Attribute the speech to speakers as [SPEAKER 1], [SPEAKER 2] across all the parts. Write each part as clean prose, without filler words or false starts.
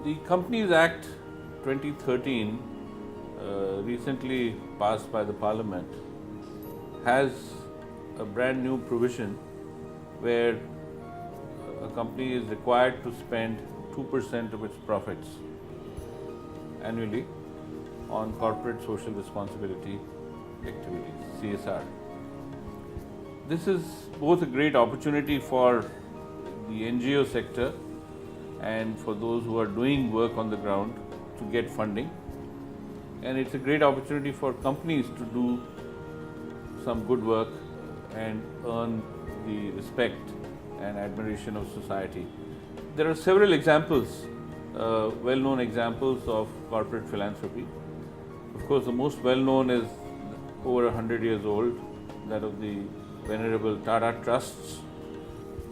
[SPEAKER 1] The Companies Act 2013, recently passed by the Parliament, has a brand new provision where a company is required to spend 2% of its profits annually on corporate social responsibility activities, CSR. This is both a great opportunity for the NGO sector and for those who are doing work on the ground to get funding. And it's a great opportunity for companies to do some good work and earn the respect and admiration of society. There are several examples, well-known examples of corporate philanthropy. Of course, the most well-known is over 100 years old, that of the venerable Tata Trusts.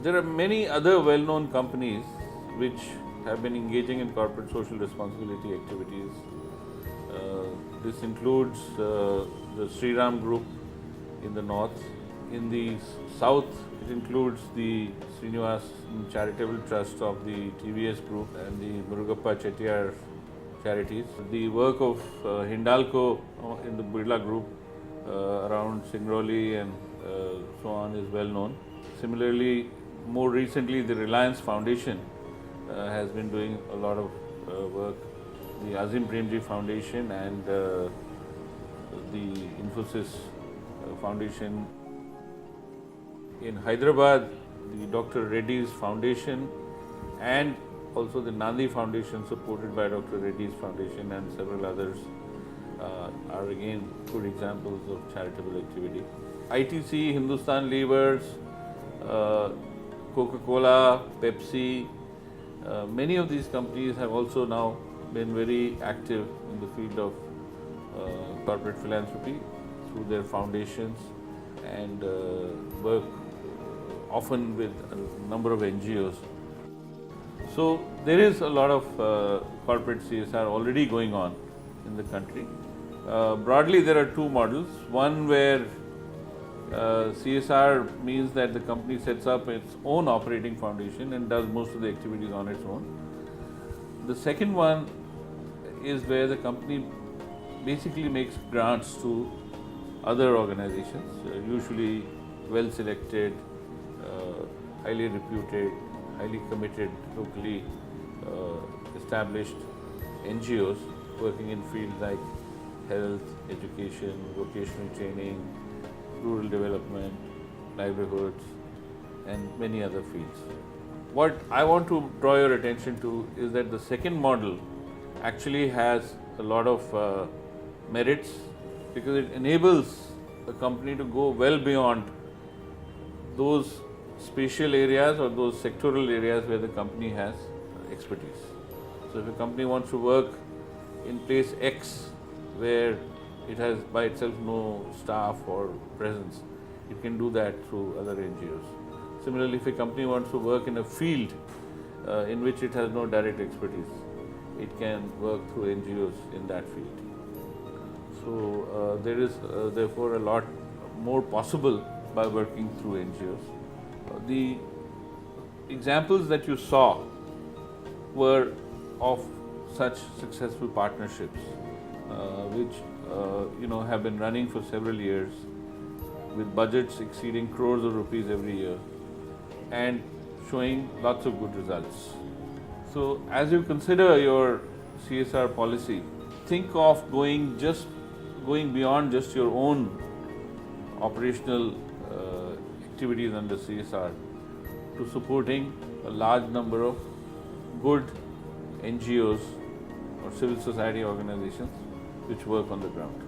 [SPEAKER 1] There are many other well-known companies which have been engaging in corporate social responsibility activities. This includes the Sriram Group in the north. In the south, it includes the Srinivas Charitable Trust of the TVS Group and the Murugappa Chettiar Charities. The work of Hindalco in the Birla Group around Singrauli and so on is well known. Similarly, more recently, the Reliance Foundation has been doing a lot of work. The Azim Premji Foundation and the Infosys Foundation. In Hyderabad, the Dr. Reddy's Foundation and also the Nandi Foundation, supported by Dr. Reddy's Foundation and several others, are again good examples of charitable activity. ITC, Hindustan Levers, Coca-Cola, Pepsi, many of these companies have also now been very active in the field of corporate philanthropy through their foundations and work often with a number of NGOs. So there is a lot of corporate CSR already going on in the country. Broadly, there are two models. One where CSR means that the company sets up its own operating foundation and does most of the activities on its own. The second one is where the company basically makes grants to other organizations, usually well-selected, highly reputed, highly committed, locally established NGOs working in fields like health, education, vocational training, rural development, livelihoods, and many other fields. What I want to draw your attention to is that the second model actually has a lot of merits because it enables a company to go well beyond those spatial areas or those sectoral areas where the company has expertise. So if a company wants to work in place X where it has by itself no staff or presence, it can do that through other NGOs. Similarly, if a company wants to work in a field in which it has no direct expertise, it can work through NGOs in that field. So there is therefore a lot more possible by working through NGOs. The examples that you saw were of such successful partnerships, which have been running for several years, with budgets exceeding crores of rupees every year, and showing lots of good results. So, as you consider your CSR policy, think of going beyond just your own operational activities under CSR to supporting a large number of good NGOs or civil society organizations which work on the ground.